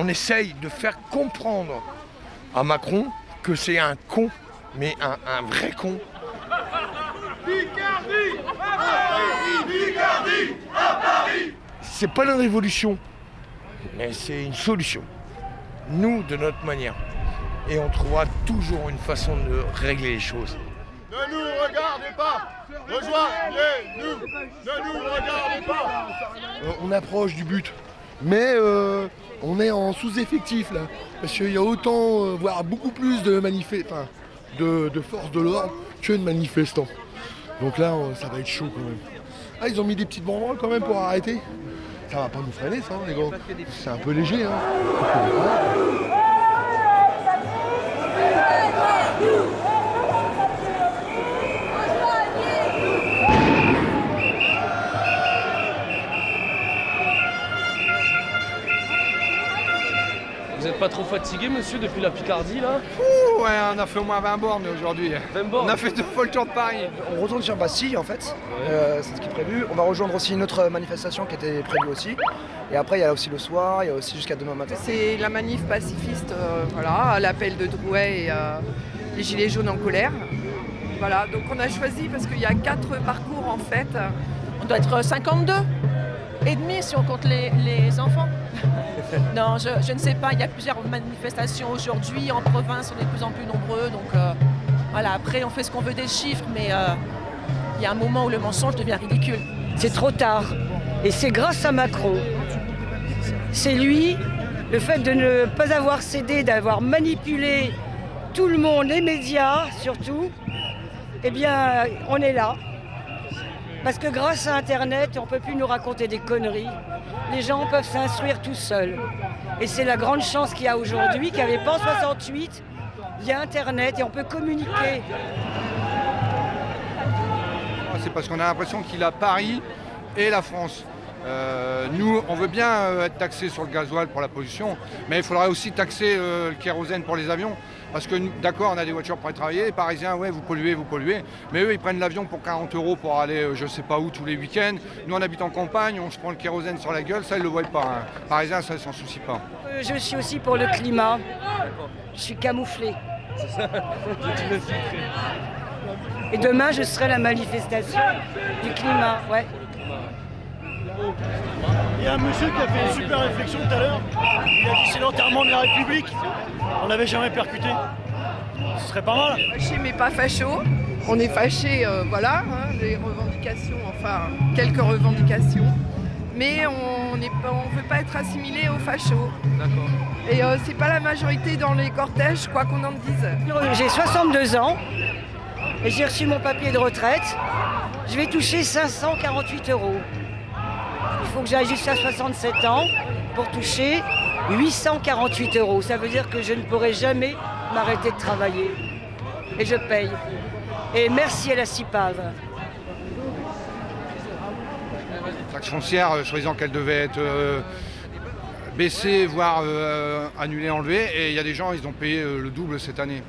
on essaye de faire comprendre à Macron que c'est un con, mais un vrai con. Picardie à Paris, Picardie à Paris. C'est pas une révolution, mais c'est une solution. Nous, de notre manière. Et on trouvera toujours une façon de régler les choses. Ne nous regardez pas. Rejoignez-nous. Ne nous regardez pas. On approche du but, mais on est en sous-effectif là. Parce qu'il y a autant, voire beaucoup plus de forces de l'ordre que de manifestants. Donc là, ça va être chaud quand même. Ah, ils ont mis des petites banderoles quand même pour arrêter. Ça va pas nous freiner ça, les gars. C'est un peu léger, hein. Vous n'êtes pas trop fatigué, monsieur, depuis la Picardie, là? Ouais, on a fait au moins 20 bornes aujourd'hui. 20 bornes. On a fait 2 fois le tour de Paris. On retourne sur Bastille en fait, c'est ce qui est prévu. On va rejoindre aussi une autre manifestation qui était prévue aussi. Et après il y a aussi le soir, il y a aussi jusqu'à demain matin. C'est la manif pacifiste, voilà, à l'appel de Drouet et les Gilets jaunes en colère. Voilà, donc on a choisi parce qu'il y a 4 parcours en fait. On doit être 52 et demi si on compte les enfants. Non, je ne sais pas, il y a plusieurs manifestations aujourd'hui, en province on est de plus en plus nombreux, donc voilà, après on fait ce qu'on veut des chiffres, mais il y a un moment où le mensonge devient ridicule. C'est trop tard, et c'est grâce à Macron. C'est lui, le fait de ne pas avoir cédé, d'avoir manipulé tout le monde, les médias surtout, eh bien on est là. Parce que grâce à Internet, on ne peut plus nous raconter des conneries. Les gens peuvent s'instruire tout seuls. Et c'est la grande chance qu'il y a aujourd'hui, qu'il n'y avait pas en 68. Il y a Internet et on peut communiquer. C'est parce qu'on a l'impression qu'il a Paris et la France. Nous, on veut bien être taxés sur le gasoil pour la pollution, mais il faudrait aussi taxer le kérosène pour les avions. Parce que, d'accord, on a des voitures pour aller travailler, les Parisiens, ouais, vous polluez, mais eux, ils prennent l'avion pour 40 € pour aller je sais pas où tous les week-ends. Nous, on habite en campagne, on se prend le kérosène sur la gueule, ça, ils ne le voient pas. Hein. Les Parisiens, ça, ils s'en soucient pas. Je suis aussi pour le climat. Je suis camouflée. Et demain, je serai à la manifestation du climat, ouais. Il y a un monsieur qui a fait une super réflexion tout à l'heure. Il a dit c'est l'enterrement de la République. On n'avait jamais percuté. Ce serait pas mal. Fâché mais pas facho. On est fâché, voilà, hein, les revendications, enfin quelques revendications. Mais on ne veut pas être assimilé aux fachos. D'accord. Et c'est pas la majorité dans les cortèges, quoi qu'on en dise. J'ai 62 ans et j'ai reçu mon papier de retraite. Je vais toucher 548 €. Il faut que j'aille jusqu'à 67 ans pour toucher 848 €. Ça veut dire que je ne pourrai jamais m'arrêter de travailler. Et je paye. Et merci à la CIPAV. La taxe foncière, soi-disant qu'elle devait être baissée, voire annulée, enlevée. Et il y a des gens, ils ont payé le double cette année.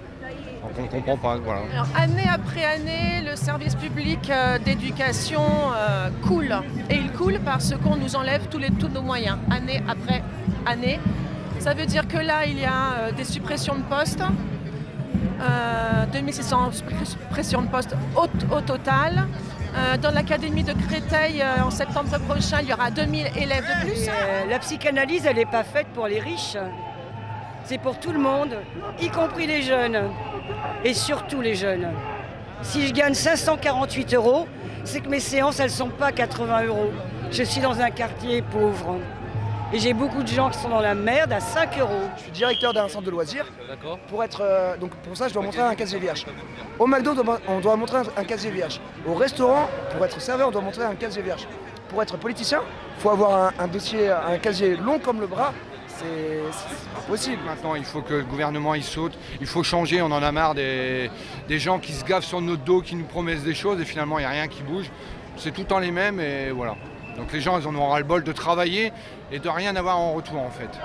Donc on ne comprend pas, voilà. Alors, année après année, le service public d'éducation coule. Et il coule parce qu'on nous enlève tous nos moyens, année après année. Ça veut dire que là, il y a des suppressions de postes, 2600 suppressions de postes au total. Dans l'académie de Créteil, en septembre prochain, il y aura 2000 élèves de plus. La psychanalyse, elle n'est pas faite pour les riches. C'est pour tout le monde, y compris les jeunes. Et surtout les jeunes. Si je gagne 548 €, c'est que mes séances, elles ne sont pas 80 €. Je suis dans un quartier pauvre. Et j'ai beaucoup de gens qui sont dans la merde à 5 €. Je suis directeur d'un centre de loisirs. D'accord. Donc pour ça, je dois montrer un casier vierge. Au McDo, on doit montrer un casier vierge. Au restaurant, pour être serveur, on doit montrer un casier vierge. Pour être politicien, il faut avoir un dossier, un casier long comme le bras. C'est pas possible. Maintenant, il faut que le gouvernement il saute. Il faut changer. On en a marre des gens qui se gavent sur notre dos, qui nous promettent des choses et finalement, il n'y a rien qui bouge. C'est tout le temps les mêmes et voilà. Donc les gens, ils en auront ras-le-bol de travailler et de rien avoir en retour en fait.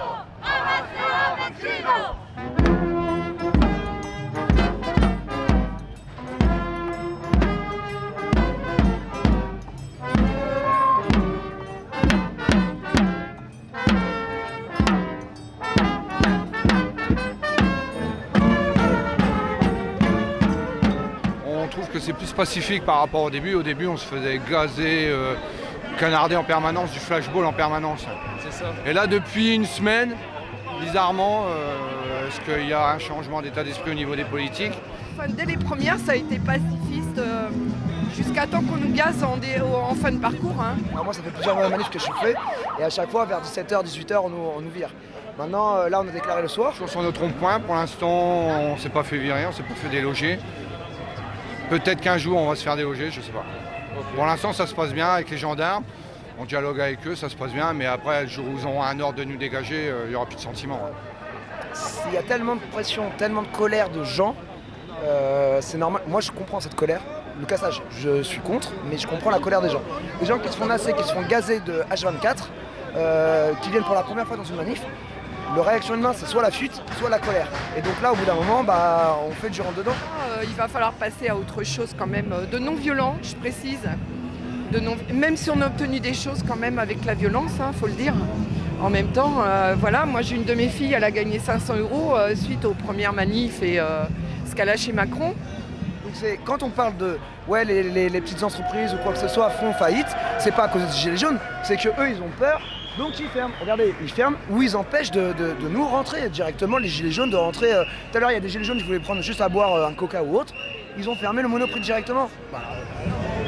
c'est plus pacifique par rapport au début. Au début, on se faisait gazer, canarder en permanence, du flashball en permanence. C'est ça. Et là, depuis une semaine, bizarrement, est-ce qu'il y a un changement d'état d'esprit au niveau des politiques? Enfin, dès les premières, ça a été pacifiste jusqu'à temps qu'on nous gaze en fin de parcours. Hein. Alors moi, ça fait plusieurs manifs que je fais et à chaque fois, vers 17h, 18h, on nous vire. Maintenant, là, on a déclaré le soir. Toujours sur notre rond-point, pour l'instant, on ne s'est pas fait virer, on ne s'est pas fait déloger. Peut-être qu'un jour, on va se faire déloger, je ne sais pas. Okay. Pour l'instant, ça se passe bien avec les gendarmes. On dialogue avec eux, ça se passe bien, mais après, le jour où ils auront un ordre de nous dégager, il n'y aura plus de sentiments. Il y a tellement de pression, tellement de colère de gens, c'est normal. Moi, je comprends cette colère. Le cassage, je suis contre, mais je comprends la colère des gens. Les gens qui se font nasser, qui se font gazer de H24, qui viennent pour la première fois dans une manif, le réactionnement, c'est soit la fuite, soit la colère. Et donc là, au bout d'un moment, on fait du rentre-dedans. Il va falloir passer à autre chose quand même, de non-violent, je précise. Même si on a obtenu des choses quand même avec la violence, faut le dire. En même temps, voilà, moi j'ai une de mes filles, elle a gagné 500 € suite aux premières manifs et ce qu'elle a chez Macron. Donc quand on parle de les petites entreprises ou quoi que ce soit font faillite, c'est pas à cause des gilets jaunes, c'est que eux ils ont peur, donc ils ferment. Regardez, ils ferment ou ils empêchent de nous rentrer directement, les gilets jaunes de rentrer. Tout à l'heure il y a des gilets jaunes qui voulaient prendre juste à boire un coca ou autre, ils ont fermé le Monoprix directement.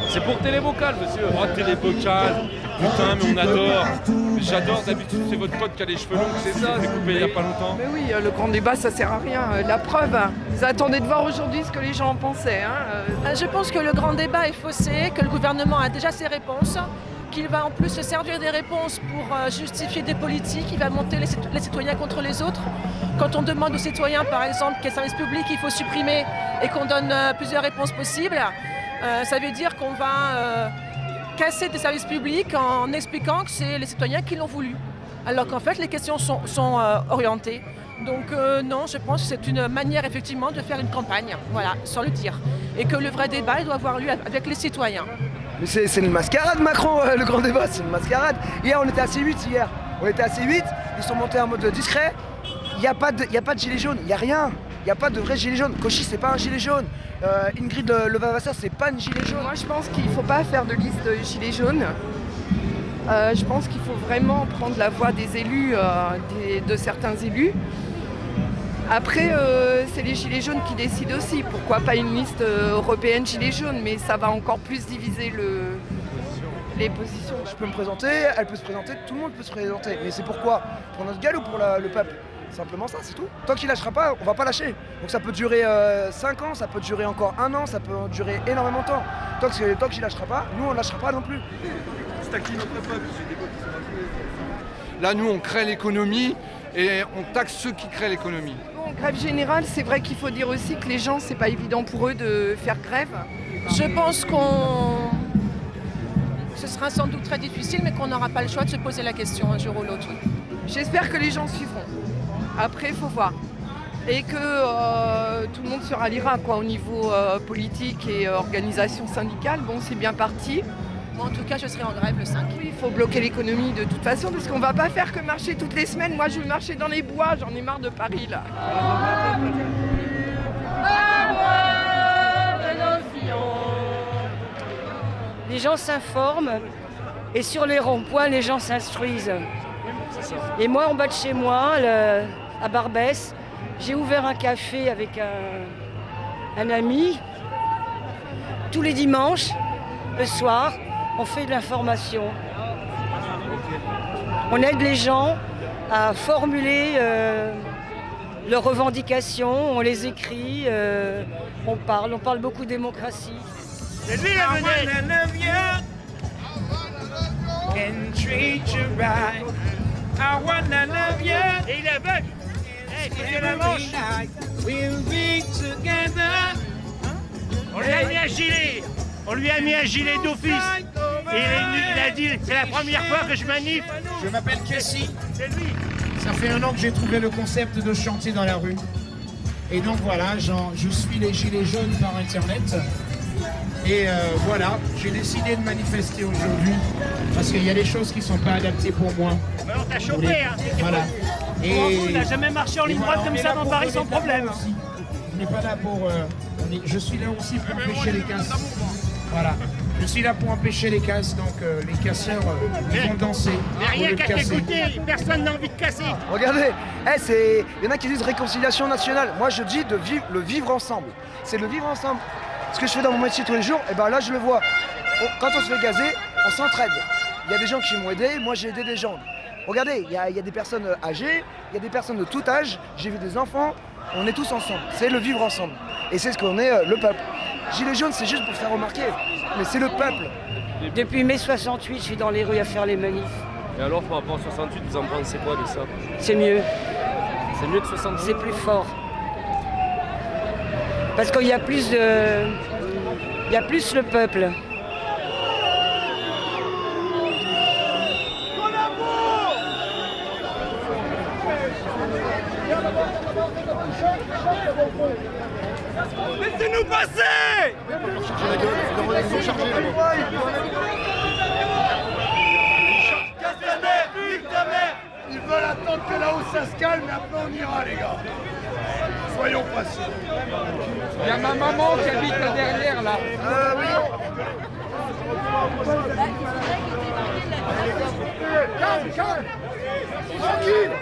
C'est pour Télébocal, monsieur. Oh, Télébocal, putain, mais on adore. J'adore, d'habitude, c'est votre pote qui a les cheveux longs, c'est ça, c'est coupé il n'y a pas longtemps. Mais oui, le grand débat, ça sert à rien. La preuve, ils attendaient de voir aujourd'hui ce que les gens en pensaient. Je pense que le grand débat est faussé, que le gouvernement a déjà ses réponses, qu'il va en plus se servir des réponses pour justifier des politiques, il va monter les citoyens contre les autres. Quand on demande aux citoyens, par exemple, quel service public il faut supprimer et qu'on donne plusieurs réponses possibles, ça veut dire qu'on va casser des services publics en expliquant que c'est les citoyens qui l'ont voulu. Alors qu'en fait, les questions sont orientées. Donc non, je pense que c'est une manière effectivement de faire une campagne, voilà, sans le dire. Et que le vrai débat, il doit avoir lieu avec les citoyens. Mais c'est une mascarade, Macron, le grand débat, c'est une mascarade. Hier, on était à C8, hier. On était à C8, ils sont montés en mode discret. Il n'y a pas de gilet jaune, il n'y a rien. Il n'y a pas de vrai gilet jaune. Cauchy, c'est pas un gilet jaune. Ingrid Levavasseur, c'est pas une gilet jaune. Moi, je pense qu'il ne faut pas faire de liste de gilets jaunes. Je pense qu'il faut vraiment prendre la voix des élus, de certains élus. Après, c'est les gilets jaunes qui décident aussi. Pourquoi pas une liste européenne gilets jaunes, mais ça va encore plus diviser les positions. Je peux me présenter, elle peut se présenter, tout le monde peut se présenter. Mais c'est pourquoi? Pour notre gueule ou pour le peuple? Simplement ça, c'est tout. Tant qu'il lâchera pas, on va pas lâcher. Donc ça peut durer 5 ans, ça peut durer encore 1 an, ça peut durer énormément de temps. Tant qu'il lâchera pas, nous on lâchera pas non plus. C'est à qui notre peuple? Là, nous, on crée l'économie et on taxe ceux qui créent l'économie. Bon, grève générale, c'est vrai qu'il faut dire aussi que les gens, c'est pas évident pour eux de faire grève. Je pense ce sera sans doute très difficile, mais qu'on n'aura pas le choix de se poser la question un jour ou l'autre. J'espère que les gens suivront. Après, il faut voir. Et que tout le monde se ralliera au niveau politique et organisation syndicale. Bon, c'est bien parti. Moi, en tout cas, je serai en grève le 5. Oui, il faut bloquer l'économie de toute façon, parce qu'on ne va pas faire que marcher toutes les semaines. Moi, je veux marcher dans les bois, j'en ai marre de Paris, là. Les gens s'informent et sur les ronds-points, les gens s'instruisent. Et moi, en bas de chez moi, à Barbès, j'ai ouvert un café avec un ami. Tous les dimanches, le soir, on fait de l'information. On aide les gens à formuler leurs revendications, on les écrit, on parle beaucoup démocratie. C'est lui la vedette. Et il est aveugle. C'est la manche. On lui a mis un gilet. On lui a mis un gilet d'office. Et il a dit, c'est la première fois que je manif. Je m'appelle Cassie. C'est lui. Ça fait 1 an que j'ai trouvé le concept de chanter dans la rue. Et donc voilà, je suis les gilets jaunes par internet. Et voilà, j'ai décidé de manifester aujourd'hui parce qu'il y a des choses qui ne sont pas adaptées pour moi. Mais on t'a chopé, hein. Voilà. Et on n'a jamais marché en ligne droite comme ça dans Paris sans problème. On n'est pas là pour Je suis là aussi pour empêcher les casses. Voilà. Je suis là pour empêcher les casses, donc les casseurs ils vont danser. Mais pour rien le qu'à casser. t'écouter, personne n'a envie de casser. Regardez, il y en a qui disent réconciliation nationale. Moi je dis le vivre ensemble. C'est le vivre ensemble. Ce que je fais dans mon métier tous les jours, et ben là je le vois. Quand on se fait gazer, on s'entraide. Il y a des gens qui m'ont aidé, moi j'ai aidé des gens. Regardez, il y a des personnes âgées, il y a des personnes de tout âge, j'ai vu des enfants, on est tous ensemble. C'est le vivre ensemble. Et c'est ce qu'on est, le peuple. Gilets jaunes, c'est juste pour faire remarquer, mais c'est le peuple. Depuis mai 68, je suis dans les rues à faire les manifs. Et alors, par rapport à 68, vous en pensez quoi de ça? C'est mieux, C'est mieux que 68? c'est plus fort. Parce qu'il y a plus le peuple. Laissez-nous passer! Ils veulent attendre que là-haut ça se calme et après on ira les gars. Soyons patients. Il y a ma maman qui habite derrière là. Calme, calme. Tranquille.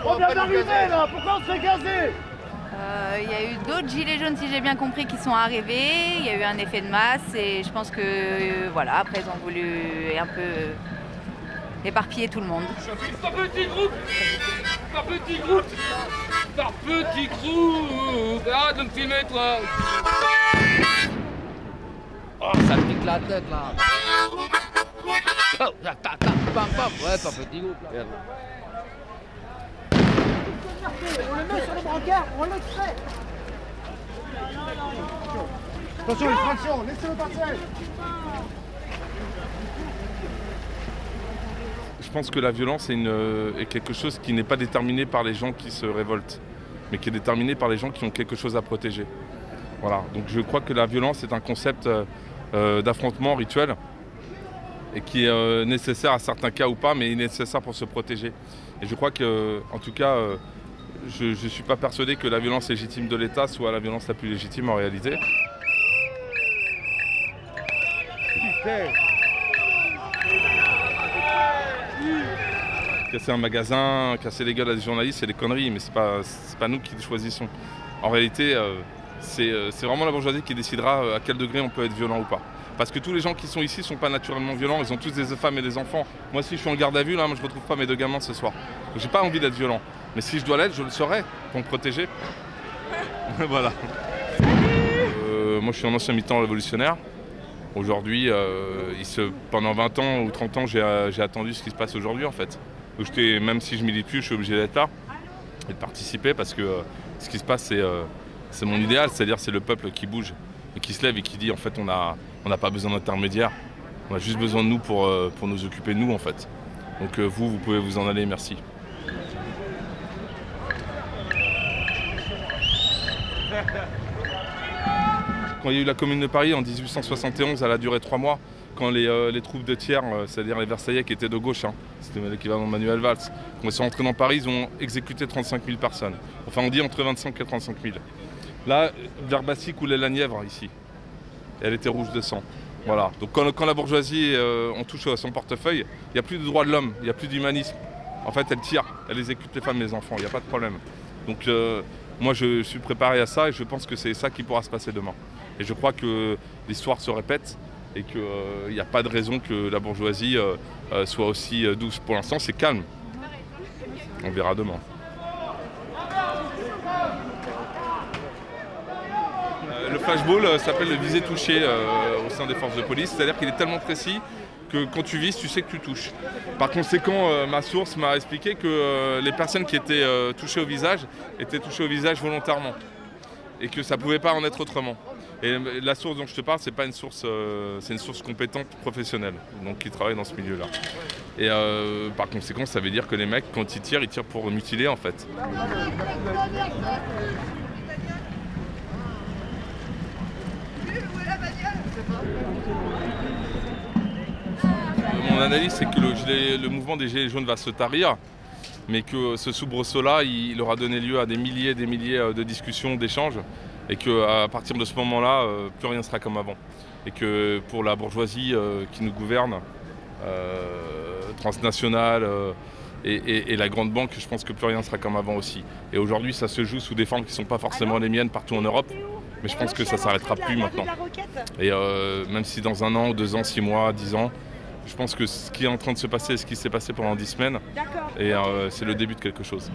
On vient d'arriver là, pourquoi on se fait gazer? Il y a eu d'autres gilets jaunes, si j'ai bien compris, qui sont arrivés. Il y a eu un effet de masse et je pense que voilà, après ils ont voulu un peu éparpiller tout le monde. Par petits groupes! Par petits groupes! Par petits groupes! Arrête de me filmer, toi! Oh, ça me pique la tête, là! Oh, tac, tac, bam, bam! Ouais, par petits groupes, là. On le met sur le brancard, on l'extrait. Attention, extraction, laissez-le passer. Je pense que la violence est quelque chose qui n'est pas déterminé par les gens qui se révoltent, mais qui est déterminé par les gens qui ont quelque chose à protéger. Voilà. Donc je crois que la violence est un concept d'affrontement rituel et qui est nécessaire à certains cas ou pas, mais nécessaire pour se protéger. Et je crois que, en tout cas, je ne suis pas persuadé que la violence légitime de l'État soit la violence la plus légitime en réalité. Casser un magasin, casser les gueules à des journalistes, c'est des conneries, mais c'est pas nous qui choisissons. En réalité, c'est vraiment la bourgeoisie qui décidera à quel degré on peut être violent ou pas. Parce que tous les gens qui sont ici ne sont pas naturellement violents, ils ont tous des femmes et des enfants. Moi, si je suis en garde à vue, là, moi, je ne retrouve pas mes 2 gamins ce soir. Donc, j'ai pas envie d'être violent. Mais si je dois l'être, je le serai pour me protéger. Voilà. Moi, je suis un ancien militant révolutionnaire. Aujourd'hui, pendant 20 ans ou 30 ans, j'ai attendu ce qui se passe aujourd'hui, en fait. Donc, même si je milite plus, je suis obligé d'être là et de participer parce que ce qui se passe, c'est mon idéal, c'est-à-dire c'est le peuple qui bouge et qui se lève et qui dit en fait on n'a pas besoin d'intermédiaires, on a juste besoin de nous pour nous occuper de nous en fait. Donc vous pouvez vous en aller, merci. Quand il y a eu la Commune de Paris en 1871, elle a duré 3 mois. Quand les troupes de Thiers, c'est-à-dire les Versaillais qui étaient de gauche, c'était l'équivalent de Manuel Valls, quand ils sont rentrés dans Paris, ils ont exécuté 35 000 personnes. Enfin, on dit entre 25 000 et 35 000. Là, vers Bassy coulait la Nièvre ici. Et elle était rouge de sang. Voilà. Donc quand la bourgeoisie, on touche à son portefeuille, il n'y a plus de droits de l'homme, il n'y a plus d'humanisme. En fait, elle tire, elle exécute les femmes et les enfants, il n'y a pas de problème. Donc moi, je suis préparé à ça et je pense que c'est ça qui pourra se passer demain. Et je crois que l'histoire se répète et qu'il n'y a pas de raison que la bourgeoisie soit aussi douce. Pour l'instant, c'est calme. On verra demain. Le flashball s'appelle le visé touché au sein des forces de police, c'est-à-dire qu'il est tellement précis que quand tu vises, tu sais que tu touches. Par conséquent, ma source m'a expliqué que les personnes qui étaient touchées au visage étaient touchées au visage volontairement et que ça ne pouvait pas en être autrement. Et la source dont je te parle, c'est pas une source, c'est une source compétente professionnelle, donc qui travaille dans ce milieu-là. Et par conséquent, ça veut dire que les mecs, quand ils tirent pour mutiler en fait. Mon analyse, c'est que le mouvement des Gilets jaunes va se tarir, mais que ce soubresaut-là, il aura donné lieu à des milliers de discussions, d'échanges, et qu'à partir de ce moment-là, plus rien sera comme avant. Et que pour la bourgeoisie qui nous gouverne, transnationale et la grande banque, je pense que plus rien sera comme avant aussi. Et aujourd'hui, ça se joue sous des formes qui ne sont pas forcément les miennes partout en Europe, mais je pense que ça ne s'arrêtera plus maintenant. Et même si dans 1 an, 2 ans, 6 mois, 10 ans, je pense que ce qui est en train de se passer, ce qui s'est passé pendant 10 semaines, et c'est le début de quelque chose.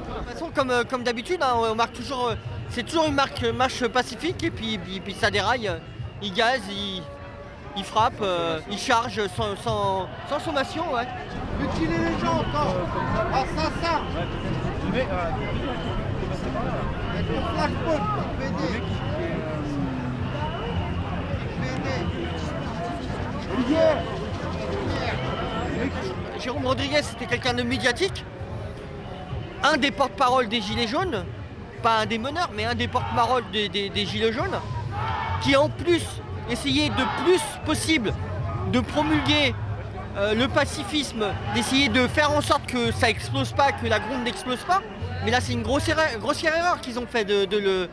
De toute façon, comme d'habitude, hein, on marque toujours, c'est toujours une marche pacifique et puis ça déraille. Ils gazent, ils frappent, ils chargent sans sommation. Ouais. Mutiler les gens encore. Ah ça. Avec le flashball, Jérôme Rodriguez, c'était quelqu'un de médiatique, un des porte-parole des Gilets jaunes, pas un des meneurs, mais un des porte-parole des Gilets jaunes, qui en plus essayait de plus possible de promulguer le pacifisme, d'essayer de faire en sorte que ça explose pas, que la gronde n'explose pas. Mais là, c'est une grossière erreur qu'ils ont fait de le...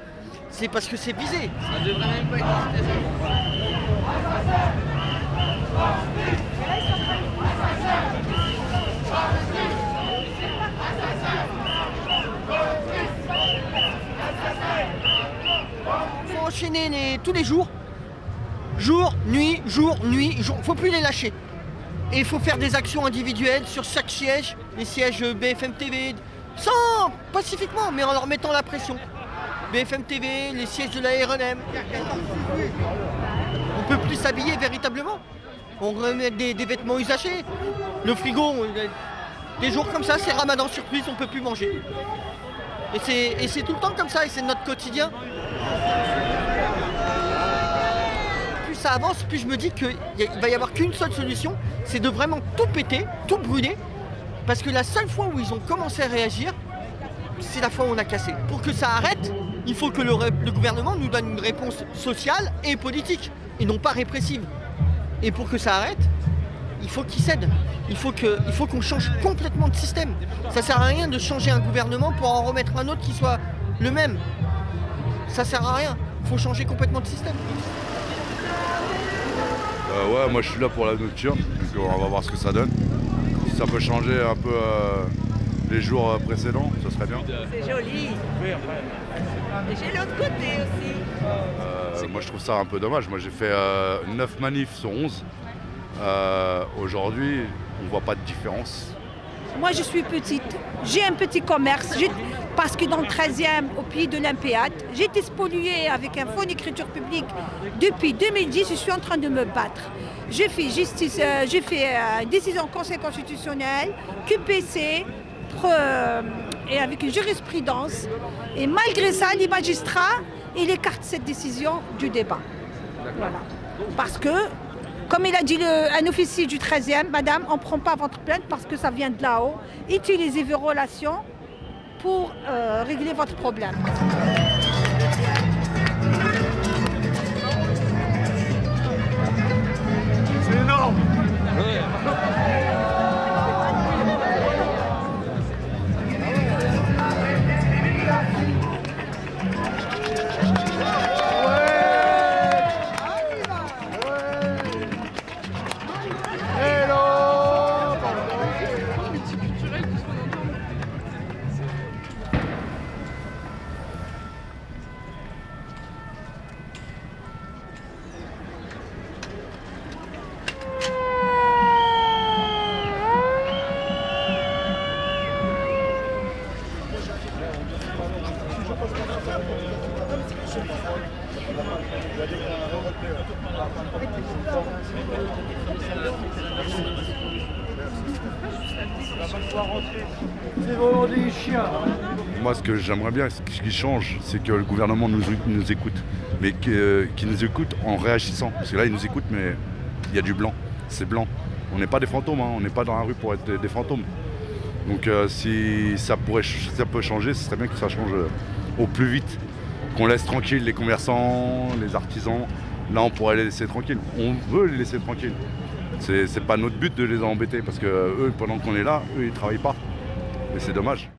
C'est parce que c'est visé. Ça devrait même pas exister. Il faut enchaîner tous les jours. Jour, nuit, jour. Faut plus les lâcher. Et il faut faire des actions individuelles sur chaque siège, les sièges BFM TV, pacifiquement, mais en leur mettant la pression. BFM TV, les sièges de la RNM. On peut plus s'habiller véritablement. On remet des vêtements usagés. Le frigo, des jours comme ça, c'est Ramadan surprise, on peut plus manger. Et c'est tout le temps comme ça, et c'est notre quotidien. Plus ça avance, plus je me dis qu'il va y avoir qu'une seule solution, c'est de vraiment tout péter, tout brûler. Parce que la seule fois où ils ont commencé à réagir, c'est la fois où on a cassé. Pour que ça arrête, il faut que le gouvernement nous donne une réponse sociale et politique, et non pas répressive. Et pour que ça arrête, il faut qu'ils cèdent. Il faut qu'on change complètement de système. Ça sert à rien de changer un gouvernement pour en remettre un autre qui soit le même. Ça sert à rien. Il faut changer complètement de système. Ouais, moi je suis là pour la nocturne, donc on va voir ce que ça donne. Si ça peut changer un peu les jours précédents, ça serait bien. C'est joli. Et j'ai l'autre côté aussi. Moi je trouve ça un peu dommage. Moi j'ai fait 9 manifs sur 11. Aujourd'hui, on ne voit pas de différence. Moi je suis petite, j'ai un petit commerce, parce que dans le 13e, au pays de l'Olympiade, j'ai été spoliée avec un fonds d'écriture publique depuis 2010, je suis en train de me battre. J'ai fait justice, j'ai fait décision Conseil constitutionnel, QPC, et avec une jurisprudence. Et malgré ça, les magistrats, ils écartent cette décision du débat. Voilà. Parce que, comme il a dit un officier du 13e, madame, on ne prend pas votre plainte parce que ça vient de là-haut. Utilisez vos relations pour régler votre problème. C'est énorme. C'est vraiment des chiens. Moi, ce que j'aimerais bien, ce qui change, c'est que le gouvernement nous écoute. Mais qu'il nous écoute en réagissant. Parce que là, il nous écoute, mais il y a du blanc. C'est blanc. On n'est pas des fantômes, hein. On n'est pas dans la rue pour être des fantômes. Donc si ça peut changer, ce serait bien que ça change au plus vite. Qu'on laisse tranquille les commerçants, les artisans. Là, on pourrait les laisser tranquilles. On veut les laisser tranquilles. C'est pas notre but de les embêter parce que eux, pendant qu'on est là, eux, ils travaillent pas. Et c'est dommage.